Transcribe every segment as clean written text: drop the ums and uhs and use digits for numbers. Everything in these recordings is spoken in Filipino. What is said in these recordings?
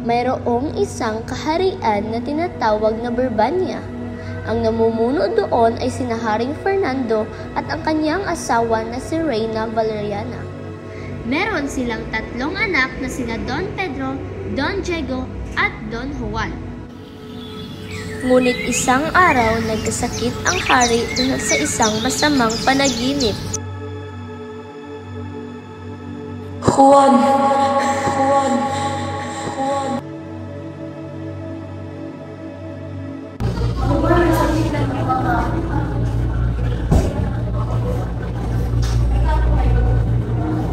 mayroong isang kaharian na tinatawag na Birbania. Ang namumuno doon ay sina Haring Fernando at ang kanyang asawa na si Reyna Valeriana. Meron silang 3 anak na sina Don Pedro, Don Diego at Don Juan. Ngunit isang araw nagkasakit ang hari dahil sa isang masamang panaginip. Juan!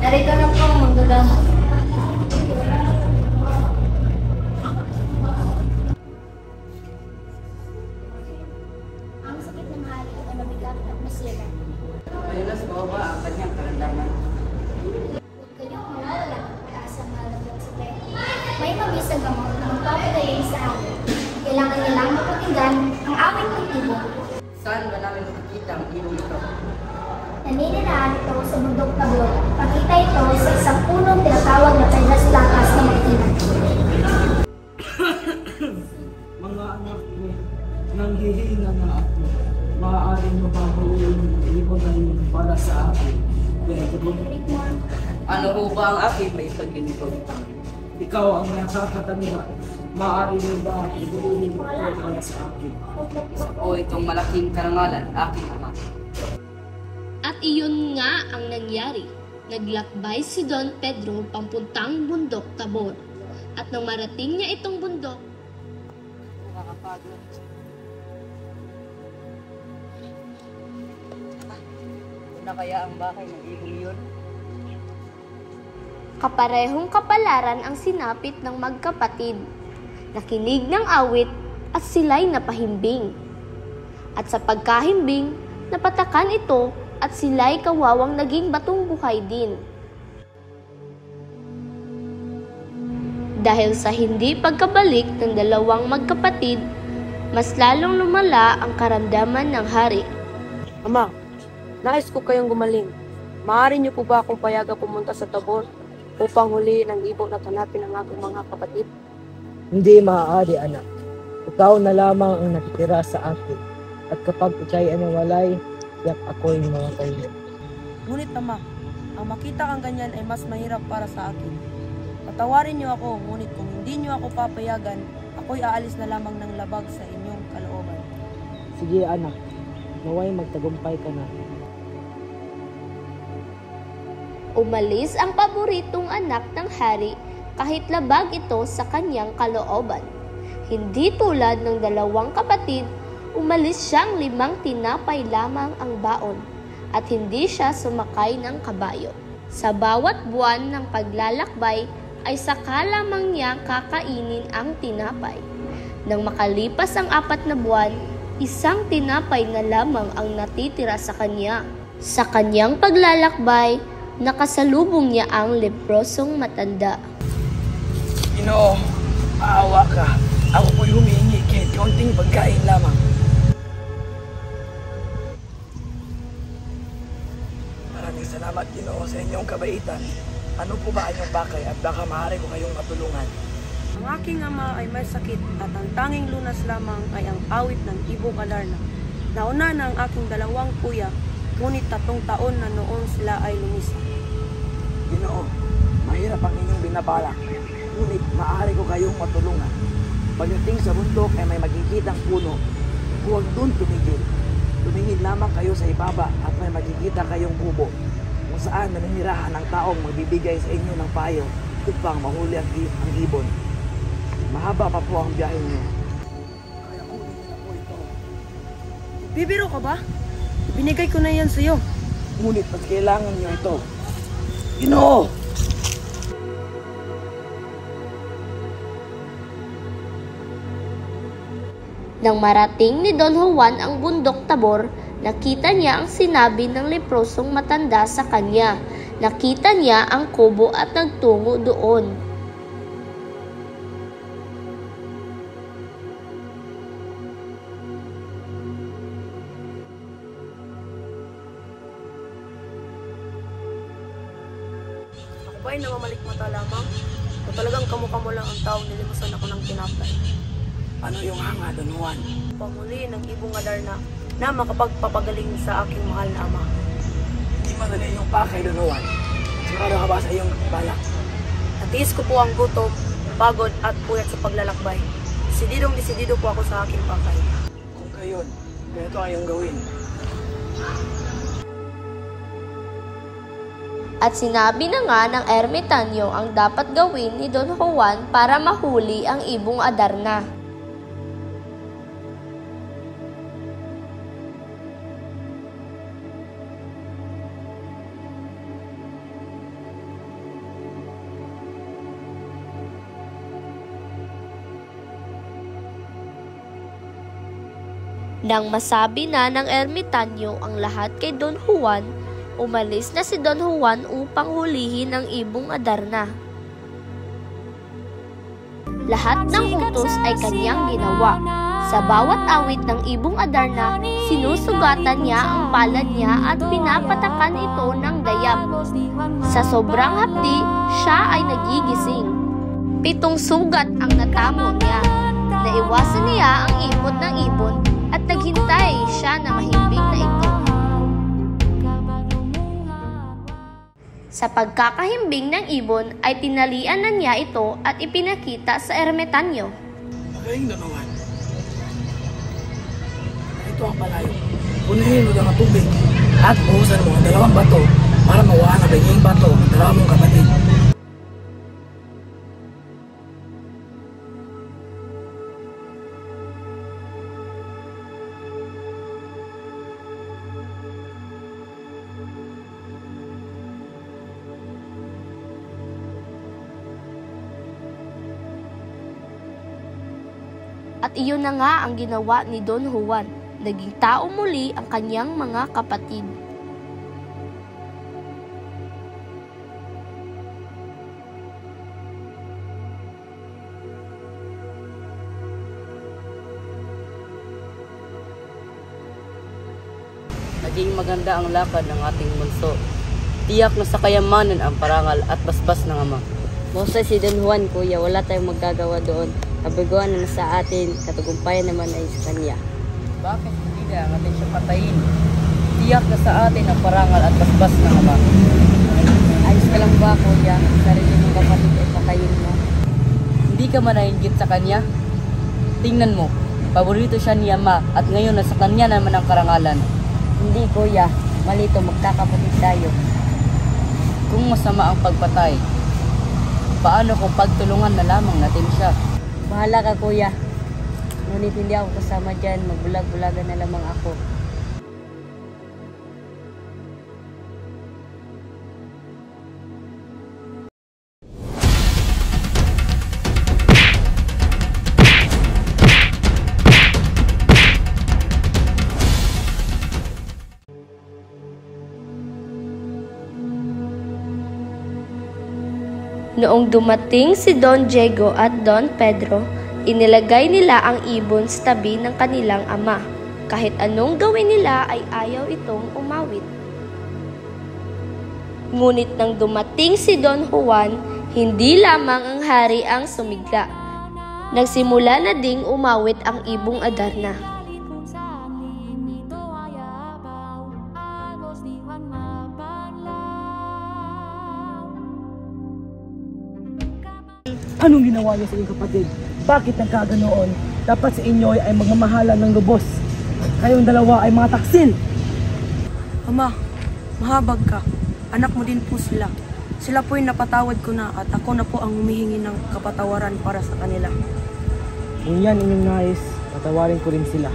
Narito na po ang magdadamo. Ang sakit ng hari ay mabigat at masira. Mayroon sa baba ang kanyang karandaman. Huwag kayong mawala ng pag-asa malaglag sa pera. May mabisang gamot na magpapagaling sa akin. Kailangan niya lang mapakinggan ang awit ng ibon. Saan ba namin makikita ang ilong ito? Naninirahan ito sa bundok Tabor. Pakita ito sa isang punong tinatawag na Pedras Blancas na magtinan. Mga anak ko, nanghihina na ako. Maaaring mababawiin ang ibigay para sa akin. Pedro, Ano ho ba ang aking may pagginito? ikaw ang nakakatanda. Maaari mo ba ibigay ito para sa akin? O itong malaking karangalan, aking ama. At iyon nga ang nangyari. Naglakbay si Don Pedro papuntang bundok Tabor. At nang marating niya itong bundok, Nakakapagod. Na kaya ang bahay ng ibong yun? kaparehong kapalaran ang sinapit ng magkapatid. Nakinig ng awit at sila'y napahimbing. At sa pagkahimbing, napatakan ito at sila'y kawawang naging batong buhay din. Dahil sa hindi pagkabalik ng dalawang magkapatid, mas lalong lumala ang karamdaman ng hari. Ama, nais ko kayong gumaling. Maaari niyo po ba akong payagan pumunta sa Tabor upang huliin ang ibon at hanapin ang aking mga kapatid? Hindi maaari, anak. Ikaw na lamang ang nakitira sa akin. At kapag ikay ay nawalay, yak ako'y mga kayo. Ngunit ama, ang makita kang ganyan ay mas mahirap para sa akin. Patawarin niyo ako, ngunit kung hindi niyo ako papayagan, ako'y aalis na lamang ng labag sa inyong kalooban. Sige, anak. Naway magtagumpay ka na. Umalis ang paboritong anak ng hari kahit labag ito sa kanyang kalooban. Hindi tulad ng dalawang kapatid, umalis siyang 5 tinapay lamang ang baon at hindi siya sumakay ng kabayo. Sa bawat buwan ng paglalakbay ay saka lamang niya kakainin ang tinapay. Nang makalipas ang 4 na buwan, 1 tinapay na lamang ang natitira sa kanya. Sa kanyang paglalakbay, nakasalubong niya ang leprosong matanda. Ginoo, aawa ka. Ako po'y humihingi kahit kaunting pagkain lamang. Maraming salamat, Ginoo, sa inyong kabaitan. Ano po ba ang inyong bakay at baka maaari ko kayong matulungan? Ang aking ama ay may sakit at ang tanging lunas lamang ay ang awit ng Ibo Kalarna. Nauna na ang aking 2 kuya, ngunit 3 taon na noon sila ay lumisa. Ginoo, mahirap ang inyong binabalak. Ngunit maaari ko kayong matulungan. Pagdating sa bundok ay may makikitang puno. Huwag doon tumigil. Tumingin lamang kayo sa ibaba at may makikita kayong kubo kung saan naninirahan ng taong magbibigay sa inyo ng payo upang mahuli ang ibon. Mahaba pa po ang biyahe niyo. Kaya kunin niyo na po ito. Bibiro ka ba? Binigay ko na yan sa iyo. Ngunit mas kailangan niyo ito. Ginoo! Nang marating ni Don Juan ang bundok Tabor, nakita niya ang sinabi ng leprosong matanda sa kanya. Nakita niya ang kubo at nagtungo doon. Ako ba'y namamalikmata lamang? O talagang kamukha mo lang ang taong nilimusan ako ng tinapay. Ano yung hanga, Don Juan? Pamuli ng ibong Adarna na makapagpapagaling sa aking mahal na ama. Hindi madali yung pakay, Don Juan. Sigurado ka ba sa iyong balak? Natiis ko po ang gutom, pagod at puyat sa paglalakbay. Desididong-desidido po ako sa aking pakay. Kung gayon, ganito ang iyong gawin. At sinabi na nga ng ermitanyo ang dapat gawin ni Don Juan para mahuli ang ibong Adarna. Nang masabi na ng ermitanyo ang lahat kay Don Juan, umalis na si Don Juan upang hulihin ang ibong Adarna. Lahat ng utos ay kanyang ginawa. Sa bawat awit ng ibong Adarna, sinusugatan niya ang palad niya at pinapatakan ito ng dayap. Sa sobrang hapdi, siya ay nagigising. 7 sugat ang natamo niya. Naiwasan niya ang imot ng ibon at naghintay siya na mahimbing na ito. Sa pagkakahimbing ng ibon ay tinalian na niya ito at ipinakita sa ermitanyo. Magaling, Don Juan. Ito ang palayo. Punuhin mo ng tubig at buhusan mo ang 2 bato para mawaan ang ganyang bato ang 2 mong kapatid. At iyon na nga ang ginawa ni Don Juan. Naging tao muli ang kanyang mga kapatid. Naging maganda ang lakad ng ating bunso. Tiyak na sa kayamanan ang parangal at basbas ng ama. Basta si Don Juan, kuya, wala tayong magagawa doon. Kabiguan na sa atin, katagumpayan naman ay sa kanya. Bakit hindi na natin siya patayin? Tiyak na sa atin ang parangal at basbas ng ama. Ayos ka lang ba, kuya? Sarili mong kapatid ay patayin mo. Hindi ka manahingit sa kanya? Tingnan mo, paborito siya ni ama at ngayon nasa kanya naman ang karangalan. Hindi, kuya. Malito, magkakapatid tayo. Kung masama ang pagpatay, paano kung pagtulungan na lamang natin siya? Bahala ka, kuya. Ngunit hindi ako kasama dyan. Magbulag-bulagan na lamang ako. Noong dumating si Don Diego at Don Pedro, inilagay nila ang ibon sa tabi ng kanilang ama. Kahit anong gawin nila ay ayaw itong umawit. Ngunit nang dumating si Don Juan, hindi lamang ang hari ang sumigla. Nagsimula na ding umawit ang ibong Adarna. Anong ginawa niyo sa inyong kapatid? Bakit nagkaganoon? Dapat sa inyo ay magmamahalan ng lubos. Kayong dalawa ay mga taksil. Ama, mahabag ka. Anak mo din po sila. Sila po'y napatawad ko na at ako na po ang humihingi ng kapatawaran para sa kanila. Kung yan inyong nais, patawarin ko rin sila.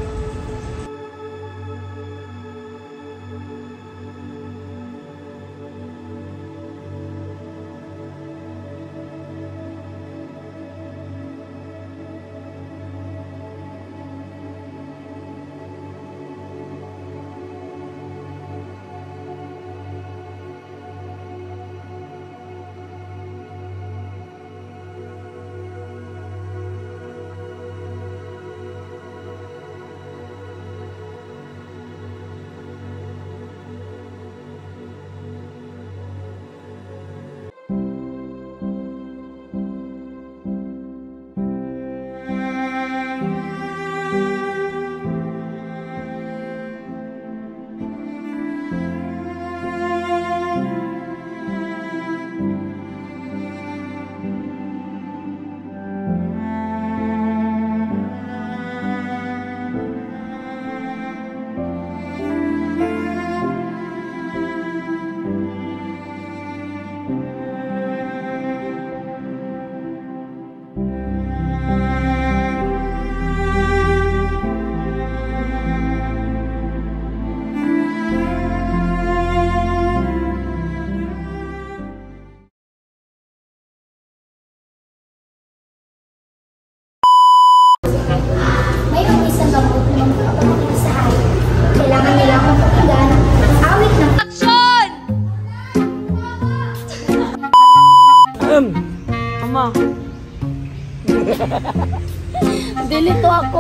Dilito ako.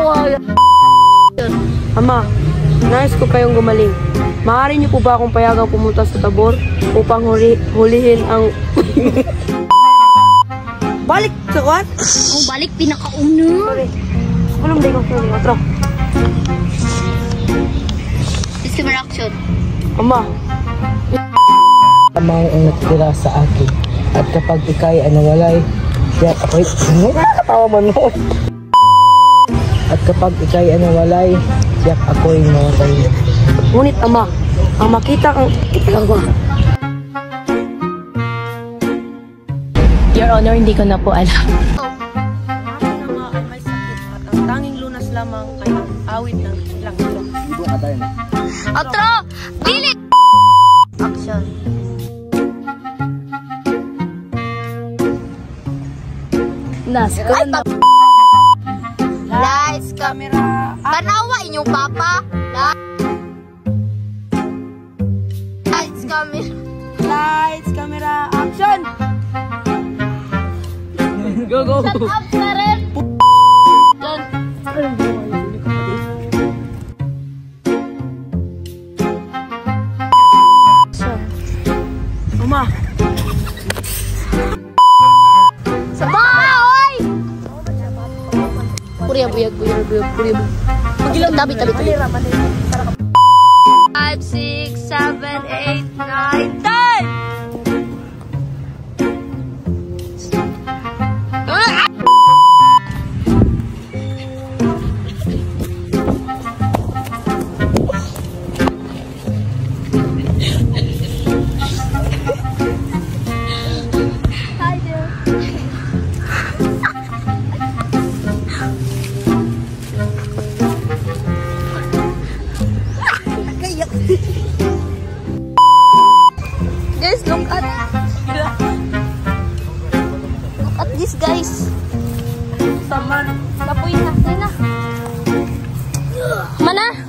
Ama, nais ko kayong gumaling. Maaari niyo po ba akong payagang pumunta sa tabor upang hulihin ang... Balik sa kwan? Oh, balik pinakauna. Sorry. Alam din ko, sorry. Otro. Disclaimer action. Ama, Amang ang natira sa akin. At kapag ikay ay nawalay, siya ako'y... Nakakatawa man mo. At kapag ikay ay nawalay, siya ako'y mamatay. ngunit ama, ang makita kang... Your Honor, hindi ko na po alam. Ang aking ama ay may sakit at ang tanging lunas lamang ay ang awit ng ilang ito. Otro! Dili! Action. Lights, camera. Tanawa inyong papa. Lights, camera. Lights, camera, action! Go, go! Shut up, Karen! Ama, Sabay! Puriya, buyag. Tabi. 5, 6, 7, 8, 9, 10! Guys, look at this, guys. Saman. Lapoy na. Mana?